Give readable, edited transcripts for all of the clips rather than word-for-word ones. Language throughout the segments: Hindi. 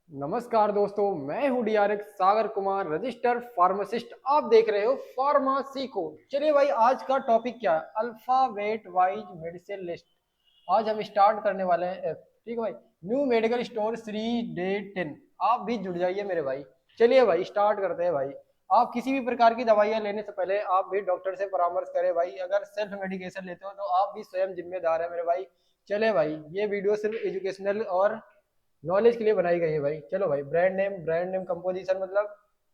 नमस्कार दोस्तों, मैं हूँ DRX Sagar Kumar, register pharmacist. आप देख रहे हो फार्मेसी को। चलिए भाई, आज का टॉपिक क्या है? Alphabet wise medicine list. आज हम स्टार्ट करने वाले हैं। ठीक है भाई। New medical store Shri day 10। आप भी जुड़ जाइए मेरे भाई। चलिए भाई, स्टार्ट करते हैं भाई। आप किसी भी प्रकार की दवाइयाँ लेने से पहले आप भी डॉक्टर से परामर्श करें भाई। अगर सेल्फ मेडिकेशन लेते हो तो आप भी स्वयं जिम्मेदार है मेरे भाई। चले भाई, ये वीडियो सिर्फ एजुकेशनल और नॉलेज के लिए बनाई गई है भाई। चलो भाई, ब्रांड नेम कंपोजिशन मतलब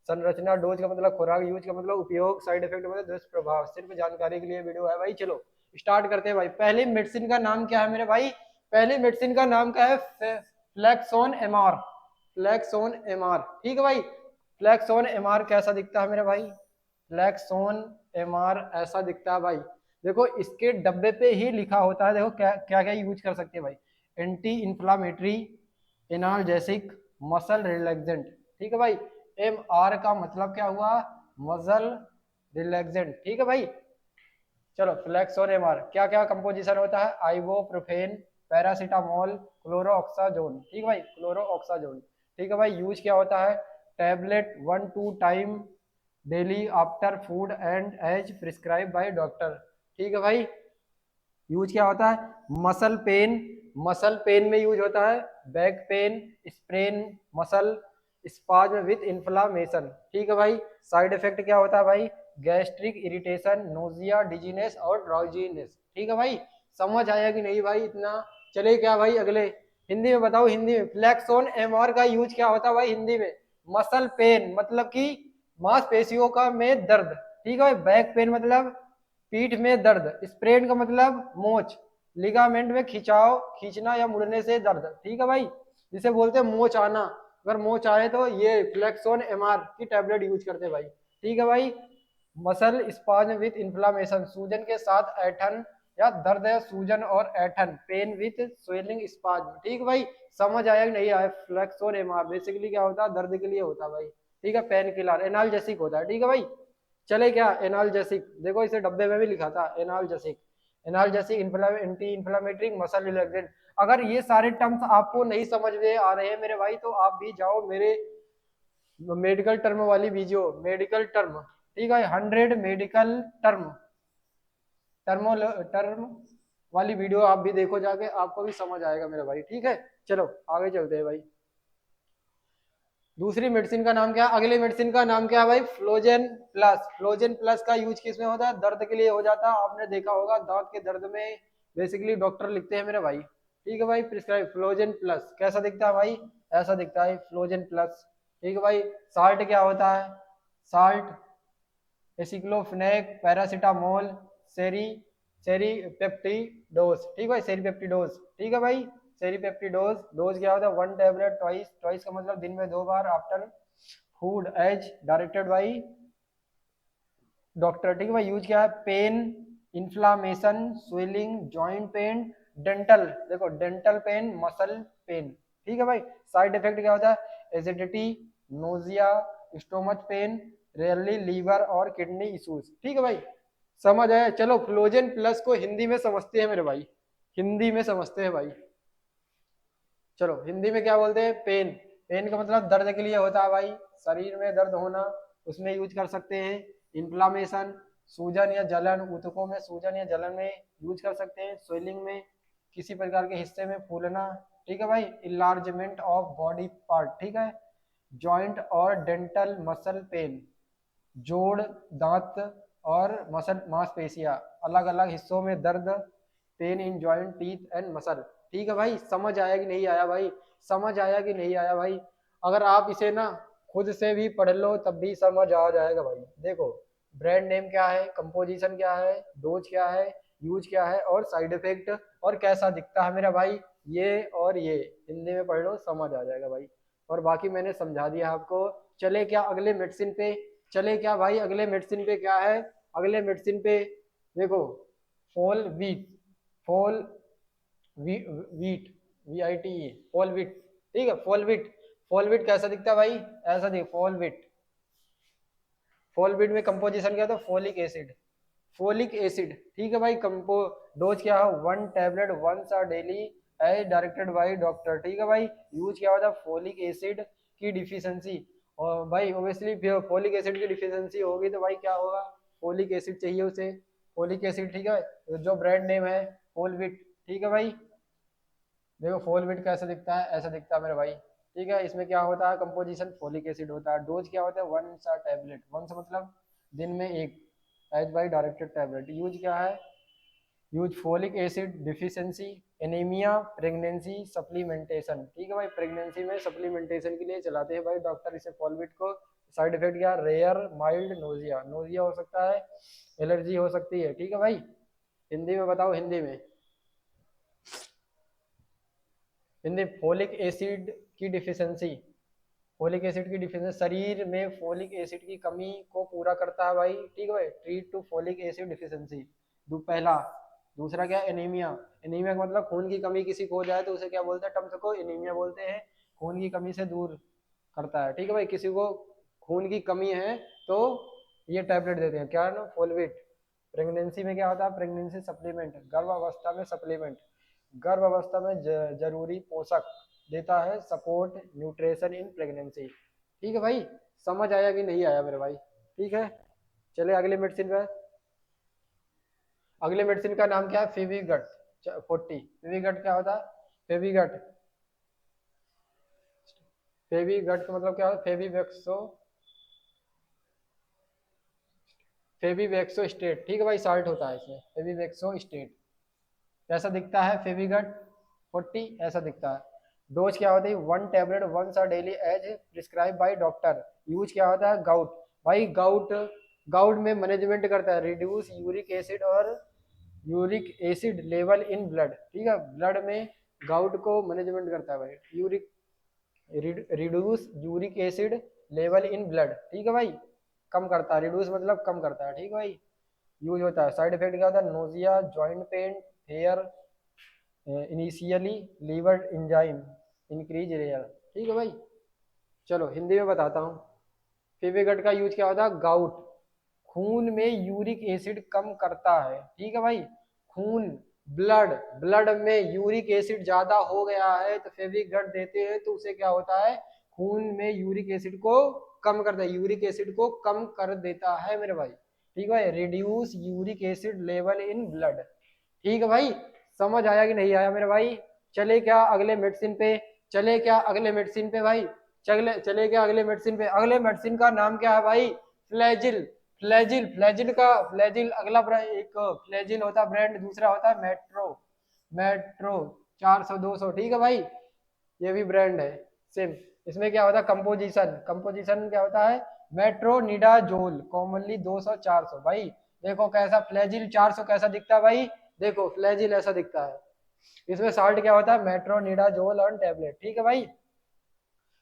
संरचना, डोज का मतलब खुराक, यूज का मतलब उपयोग, साइड इफेक्ट मतलब दुष्प्रभाव। सिर्फ जानकारी के लिए वीडियो है भाई। चलो स्टार्ट करते हैं भाई। पहली मेडिसिन का नाम क्या है मेरे भाई? पहली मेडिसिन का नाम क्या है? फ्लैक्सोन एमआर। फ्लैक्सोन एमआर, ठीक है भाई। फ्लैक्सोन एमआर कैसा दिखता है मेरे भाई? फ्लैक्सोन एमआर ऐसा दिखता है भाई। देखो, इसके डब्बे पे ही लिखा होता है। देखो क्या क्या क्या यूज कर सकते हैं भाई। Anti inflammatory, analgesic, muscle relaxant. ठीक है भाई। एम आर का मतलब क्या हुआ? Muscle relaxant. ठीक है भाई। चलो, फ्लेक्सोन एम आर क्या क्या कंपोजिशन होता है? Ibuprofen, paracetamol, chlorzoxazone. ठीक है भाई, क्लोरोक्साजोन। ठीक है भाई। यूज क्या होता है? Tablet 1-2 time daily after food and as prescribe by doctor. ठीक है भाई। यूज क्या होता है? मसल पेन, मसल पेन में यूज होता है। Back pain, sprain, muscle spasm with inflammation. ठीक है भाई। साइड इफेक्ट क्या होता है भाई? गैस्ट्रिक इरिटेशन, नोजिया, डिजीनेस और ड्राउजीनेस। ठीक है भाई। समझ आया कि नहीं भाई इतना? चले क्या भाई अगले? हिंदी में बताओ। हिंदी में फ्लैक्सोन एमआर का यूज क्या होता है भाई हिंदी में? मसल पेन मतलब कि मांसपेशियों का में दर्द। ठीक है भाई। बैक पेन मतलब पीठ में दर्द। स्प्रेन का मतलब मोच, लिगामेंट में खिंचाव, खींचना या मुड़ने से दर्द। ठीक है भाई। जिसे बोलते हैं मोच आना। अगर मोच आए तो ये फ्लेक्सोन एमआर की टैबलेट यूज करते हैं भाई। ठीक है भाई। मसल स्पाज्म विथ इन्फ्लामेशन, सूजन के साथ ऐठन या दर्द है, सूजन और ऐठन। Pain with swelling spasm. ठीक है भाई। समझ आया कि नहीं आया? फ्लेक्सोन एमआर बेसिकली क्या होता है? दर्द के लिए होता है भाई। ठीक है। पेन किलर, एनाल्जेसिक होता है। ठीक है भाई। चले क्या? एनाल्जेसिक, देखो इसे डब्बे में भी लिखा था analgesic. Analgesic, anti inflammatory, muscle relaxant. अगर ये सारे टर्म्स आपको नहीं समझ में आ रहे हैं मेरे भाई तो आप भी जाओ मेरे मेडिकल टर्म वाली वीडियो, मेडिकल टर्म, ठीक है, 100 मेडिकल टर्म, टर्म वाली वीडियो आप भी देखो जाके, आपको भी समझ आएगा मेरे भाई। ठीक है। चलो आगे चलते हैं भाई। दूसरी मेडिसिन का नाम क्या है? अगली मेडिसिन का नाम क्या है भाई? फ्लोजेन प्लस। फ्लोजेन प्लस का यूज किस में होता है? दर्द के लिए हो जाता है। आपने देखा होगा दांत के दर्द में बेसिकली डॉक्टर लिखते हैं मेरे भाई। ठीक है भाई। Prescribe Flogen plus. कैसा दिखता है भाई? ऐसा दिखता है फ्लोजेन प्लस। ठीक है भाई। साल्ट क्या होता है? साल्ट एसिक्लोफेनेक, पैरासीटामोल, सेरी सेरीपेप्टिडोज। ठीक है, सेरीपेप्टिडोज। ठीक है भाई। सेरीपेप्टिडोज डोज क्या होता है? 1 टैबलेट ट्वाइस। ट्वाइस का मतलब दिन में 2 बार after food as directed by doctor. ठीक है भाई। यूज क्या है? Pain, inflammation, swelling, joint pain, dental, देखो डेंटल पेन, मसल पेन। ठीक है भाई। साइड इफेक्ट क्या होता है? Acidity, nausea, stomach pain, rarely liver और किडनी इश्यूज। ठीक है भाई। समझ आया? चलो फ्लोजेन प्लस को हिंदी में समझते हैं मेरे भाई। हिंदी में समझते हैं भाई। चलो हिंदी में क्या बोलते हैं? पेन। पेन का मतलब दर्द के लिए होता है भाई। शरीर में दर्द होना, उसमें यूज कर सकते हैं। इन्फ्लामेशन, सूजन या जलन, ऊतकों में सूजन या जलन में यूज कर सकते हैं। स्वेलिंग में किसी प्रकार के हिस्से में फूलना। ठीक है भाई। Enlargement of body part. ठीक है। जॉइंट और डेंटल मसल पेन, जोड़, दांत और मसल मांसपेशियां, अलग अलग हिस्सों में दर्द। Pain in joint, teeth and muscle. ठीक है भाई। समझ आया कि नहीं आया भाई? समझ आया कि नहीं आया भाई? अगर आप इसे ना खुद से भी पढ़ लो तब भी समझ आ जाएगा भाई। देखो, ब्रांड नेम क्या है, कंपोजिशन क्या है, डोज क्या है, यूज क्या है और साइड इफेक्ट और कैसा दिखता है मेरा भाई, ये और ये हिंदी में पढ़ लो, समझ आ जाएगा भाई। और बाकी मैंने समझा दिया आपको। चले क्या अगले मेडिसिन पे? चले क्या भाई अगले मेडिसिन पे? क्या है अगले मेडिसिन पे? देखो, फोल वीट, फोल वीट, VITE, फोल वीट। ठीक है, फोल वीट। फोल वीट कैसा दिखता है भाई? ऐसा दिख फोल वीट। फोल वीट में कंपोजिशन क्या था? Folic acid, folic acid. ठीक है भाई। कंपो डोज क्या है? 1 tablet 1 daily as directed by doctor. ठीक है भाई। यूज क्या होता है, फोलिक एसिड की डिफिशियंसी। और भाई ओबियसली फोलिक एसिड की डिफिशियंसी होगी तो भाई क्या होगा, फोलिक एसिड चाहिए उसे, फोलिक एसिड। ठीक है, जो ब्रांड नेम है फोलविट। ठीक है भाई। देखो फोलविट कैसे दिखता है, ऐसा दिखता है मेरे भाई। ठीक है, इसमें क्या होता है, कंपोजिशन फोलिक एसिड होता है। डोज क्या होता है, वन सा टैबलेट, वन सा मतलब दिन में एक, as by directed tablet. Use क्या है, use folic acid deficiency, anaemia, pregnancy, supplementation. ठीक है भाई, प्रेगनेंसी में सप्लीमेंटेशन के लिए चलाते हैं भाई डॉक्टर इसे फॉलविट को। साइड इफेक्ट क्या, रेयर माइल्ड नोजिया, नोजिया हो सकता है, एलर्जी हो सकती है। ठीक है भाई। हिंदी में बताओ, हिंदी में, हिंदी। फोलिक एसिड की डिफिशियंसी, फोलिक एसिड की डिफिशियंसी शरीर में फोलिक एसिड की कमी को पूरा करता है भाई। ठीक है भाई, treat to folic acid deficiency. पहला। दूसरा क्या, एनीमिया। एनीमिया का मतलब खून की कमी किसी को हो जाए तो उसे क्या बोलते हैं, टर्म्स को एनीमिया बोलते हैं। खून की कमी से दूर करता है। ठीक है भाई, किसी को खून की कमी है तो ये टैबलेट देते हैं, क्या ना, फोलविट। प्रेगनेंसी में क्या होता है, प्रेगनेंसी सप्लीमेंट, गर्भावस्था में सप्लीमेंट, गर्भावस्था में जरूरी पोषक देता है, सपोर्ट न्यूट्रिशन इन प्रेगनेंसी। ठीक है भाई, समझ आया कि नहीं आया मेरे भाई। ठीक है, चले अगले मेडिसिन पे। अगले मेडिसिन का नाम क्या है, फेविगट 40। फेविगट क्या होता है, फेविगट, फेविगट का मतलब क्या होता है, फेविवेक्सो स्टेट। ठीक है भाई, साल्ट होता है इसमें, फेविवेक्सो स्टेट। कैसा दिखता है फेविगट 40, ऐसा दिखता है। डोज क्या होती है, one tablet once a daily as prescribe by doctor. Use क्या होता है, गाउट। भाई गाउट, गाउट में मैनेजमेंट करता है, रिड्यूस यूरिक एसिड और uric acid level in blood. ठीक है, ब्लड में गाउट को मैनेजमेंट करता है भाई, uric, reduce uric acid level in blood. ठीक है भाई, कम करता है, रिड्यूस मतलब कम करता है। ठीक है भाई, यूज होता है। साइड इफेक्ट क्या होता है, nausea, joint pain, hair initially, liver enzyme increase rare. ठीक है भाई। चलो हिंदी में बताता हूँ। फेविगट का यूज क्या होता है, गाउट, खून में यूरिक एसिड कम करता है। ठीक है भाई, खून, ब्लड, ब्लड में यूरिक एसिड ज्यादा हो गया है तो फेविगट देते हैं तो उसे क्या होता है, खून में यूरिक एसिड को कम करता है, यूरिक एसिड को कम कर देता है मेरे भाई। ठीक है भाई, reduce uric acid level in blood. ठीक है भाई, समझ आया कि नहीं आया मेरे भाई। चले क्या अगले मेडिसिन पे, चले क्या अगले मेडिसिन पे भाई, चले चले क्या अगले मेडिसिन पे। अगले मेडिसिन का नाम क्या है भाई, फ्लैजिल। फ्लैजिल, फ्लैजिल का, फ्लैजिल अगला एक फ्लैजिल होता है ब्रांड, दूसरा होता है मेट्रो, मेट्रो 400 200। ठीक है भाई, ये भी ब्रांड है सेम। इसमें क्या होता है, कंपोजिशन, कंपोजिशन क्या होता है, मेट्रोनिडाजोल, कॉमनली 200 400। भाई देखो कैसा फ्लैजिल 400 कैसा दिखता है भाई, देखो फ्लैजिल ऐसा दिखता है। इसमें साल्ट क्या होता है, मेट्रोनिडाजोल ऑन टेबलेट। ठीक है भाई।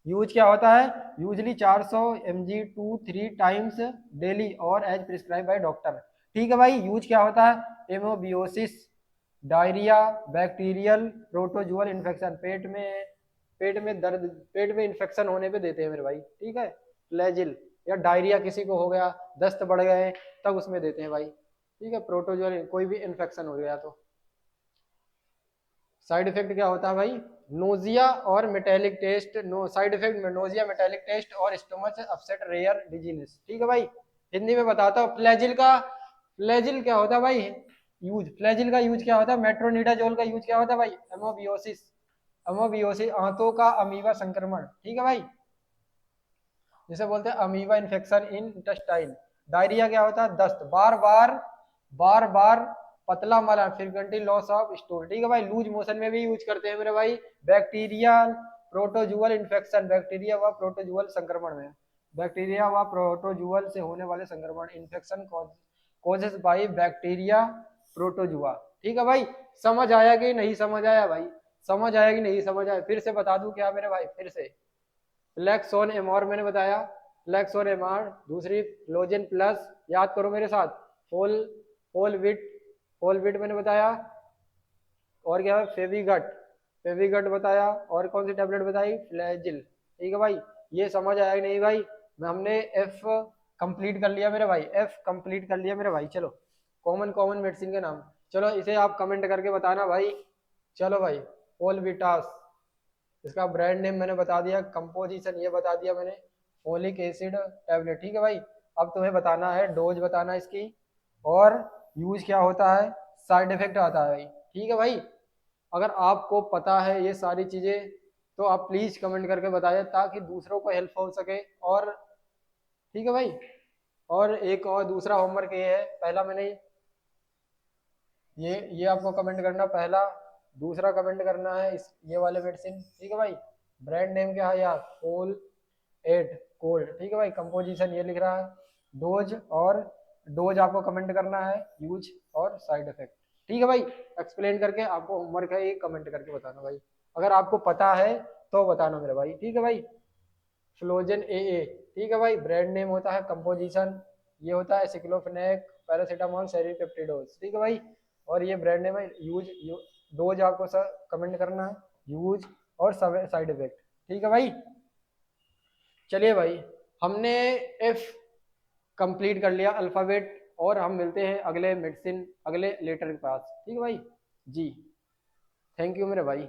यूज क्या होता है, यूजली 400 mg 2-3 टाइम्स डेली और एज प्रिस्क्राइब बाय डॉक्टर। ठीक है भाई, यूज क्या होता है, एमोबियोसिस, डायरिया, बैक्टीरियल प्रोटोजुअल इन्फेक्शन, पेट में दर्द, पेट में इन्फेक्शन होने पे देते हैं मेरे भाई। ठीक है, फ्लैजिल, या डायरिया किसी को हो गया, दस्त बढ़ गए, तब उसमें देते हैं भाई। ठीक है, प्रोटोजुअल कोई भी इन्फेक्शन हो गया तो। साइड इफेक्ट क्या होता है भाई, नोजिया और metallic taste, no side effect में नोजिया, मेटेलिक टेस्ट और स्टोमच अपसेट, रेयर डिजीनेस। ठीक है भाई, हिंदी में बताता हूँ फ्लैजिल का। फ्लैजिल क्या होता है भाई, यूज, फ्लैजिल का यूज क्या होता है, मेट्रोनिडाजोल का यूज क्या होता है भाई, एमोबियोसिस, एमोबियोसिस आंतों का अमीबा संक्रमण। ठीक है भाई, जिसे बोलते हैं amoeba infection in intestine. Diarrhoea क्या होता है, दस्त, बार बार, बार बार पतला मला, फ्रीक्वेंटली लॉस ऑफ स्टूल। ठीक है भाई, लूज मोशन में भी यूज करते हैं मेरे भाई। बैक्टीरिया प्रोटोजुअल इन्फेक्शन, बैक्टीरिया व प्रोटोजुअल संक्रमण में, बैक्टीरिया व प्रोटोजुअल से होने वाले संक्रमण, infection causes by bacteria protozoa. ठीक है भाई, समझ आया कि नहीं समझ आया भाई, समझ आया कि नहीं समझ आया, फिर से बता दूं क्या मेरे भाई, फिर से। फ्लैक्सोन एमआर मैंने बताया, फ्लैक्सोन एमआर। दूसरी फ्लोजेन प्लस, याद करो मेरे साथ, फोल, फोलविट, फोलविट मैंने बताया। और क्या है, फेविगट, फेविगट बताया। और कौन सी टैबलेट बताई, फ्लैजिल। ठीक है भाई, ये समझ आया कि नहीं भाई। हमने एफ कंप्लीट कर लिया मेरे भाई, एफ कंप्लीट कर लिया मेरे भाई। चलो कॉमन कॉमन मेडिसिन के नाम, चलो इसे आप कमेंट करके बताना भाई। चलो भाई। फोलविटास, इसका ब्रांड नेम मैंने बता दिया, कंपोजिशन ये बता दिया मैंने, फोलिक एसिड टैबलेट। ठीक है भाई, अब तुम्हें बताना है डोज बताना है इसकी, और यूज क्या होता है, साइड इफेक्ट आता है भाई। ठीक है भाई, अगर आपको पता है ये सारी चीजें तो आप प्लीज कमेंट करके बताइए ताकि दूसरों को हेल्प हो सके। और ठीक है भाई, और एक और दूसरा होमवर्क ये है, पहला मैंने ये आपको कमेंट करना पहला, दूसरा कमेंट करना है इस ये वाले मेडिसिन। ठीक है भाई, ब्रांड नेम क्या है यार, कोल एट कोल्ड। ठीक है भाई, कंपोजिशन ये लिख रहा है, डोज, और डोज आपको कमेंट करना है, यूज और साइड इफेक्ट। ठीक है भाई, एक्सप्लेन करके आपको होमवर्क है ये कमेंट करके बताना भाई, अगर आपको पता है तो बताना मेरे भाई। ठीक है भाई, फ्लोजन ए, ठीक है भाई, ब्रांड नेम होता है, कंपोजिशन ये होता है सिक्लोफेनेक पैरासीटामोल सेरीपेप्टिडोज। ठीक है भाई, और ये ब्रांड नेम है, डोज आपको सर कमेंट करना है, यूज और साइड इफेक्ट। ठीक है भाई, चलिए भाई, हमने एफ कंप्लीट कर लिया अल्फ़ाबेट, और हम मिलते हैं अगले मेडिसिन अगले लेटर के पास। ठीक है भाई, जी, थैंक यू मेरे भाई।